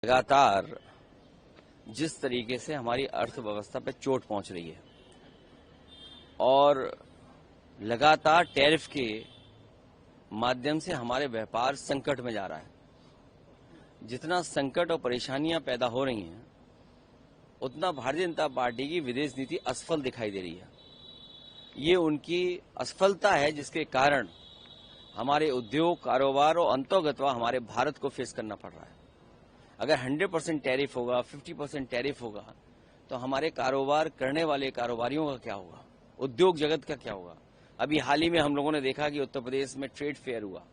लगातार जिस तरीके से हमारी अर्थव्यवस्था पर चोट पहुंच रही है और लगातार टैरिफ के माध्यम से हमारे व्यापार संकट में जा रहा है, जितना संकट और परेशानियां पैदा हो रही हैं उतना भारतीय जनता पार्टी की विदेश नीति असफल दिखाई दे रही है। ये उनकी असफलता है जिसके कारण हमारे उद्योग, कारोबार और अंतर्गतवा हमारे भारत को फेस करना पड़ रहा है। अगर 100% टैरिफ होगा, 50% टैरिफ होगा तो हमारे कारोबार करने वाले कारोबारियों का क्या होगा, उद्योग जगत का क्या होगा। अभी हाल ही में हम लोगों ने देखा कि उत्तर प्रदेश में ट्रेड फेयर हुआ,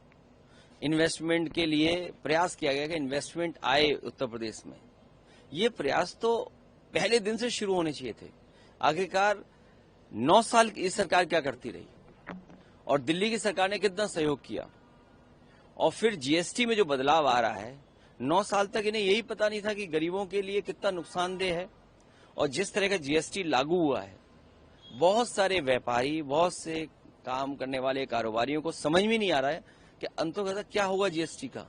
इन्वेस्टमेंट के लिए प्रयास किया गया कि इन्वेस्टमेंट आए उत्तर प्रदेश में। ये प्रयास तो पहले दिन से शुरू होने चाहिए थे। आखिरकार 9 साल इस सरकार क्या करती रही और दिल्ली की सरकार ने कितना सहयोग किया, और फिर जीएसटी में जो बदलाव आ रहा है, 9 साल तक इन्हें यही पता नहीं था कि गरीबों के लिए कितना नुकसानदेह है। और जिस तरह का जीएसटी लागू हुआ है, बहुत सारे व्यापारी, बहुत से काम करने वाले कारोबारियों को समझ में नहीं आ रहा है कि अंततः क्या होगा जीएसटी का।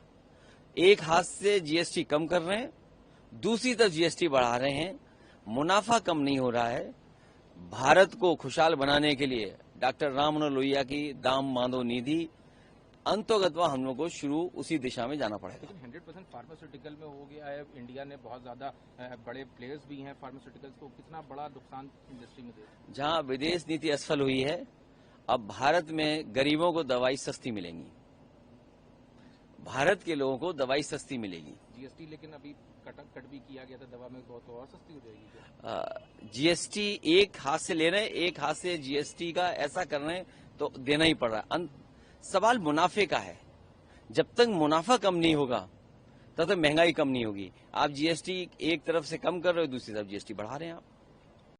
एक हाथ से जीएसटी कम कर रहे हैं, दूसरी तरफ जीएसटी बढ़ा रहे हैं, मुनाफा कम नहीं हो रहा है। भारत को खुशहाल बनाने के लिए डॉक्टर राम मनोहर लोहिया की दाम बांधो निधि अंतर्गतवा हम लोग को शुरू उसी दिशा में जाना पड़ेगा। लेकिन 100% फार्मास्यूटिकल में हो गया है। इंडिया ने बहुत ज्यादा बड़े प्लेयर्स भी हैं फार्मास्यूटिकल्स को, कितना बड़ा नुकसान इंडस्ट्री में दे। जहां विदेश नीति असफल हुई है, अब भारत में गरीबों को दवाई सस्ती मिलेंगी, भारत के लोगों को दवाई सस्ती मिलेगी। जीएसटी लेकिन अभी कट भी किया गया था दवा में, बहुत और सस्ती हो जाएगी। जीएसटी एक हाथ से ले रहे हैं, एक हाथ से जीएसटी का ऐसा कर रहे हैं तो देना ही पड़ रहा है। सवाल मुनाफे का है। जब तक मुनाफा कम नहीं होगा तब तक महंगाई कम नहीं होगी। आप जीएसटी एक तरफ से कम कर रहे हो, दूसरी तरफ जीएसटी बढ़ा रहे हैं आप।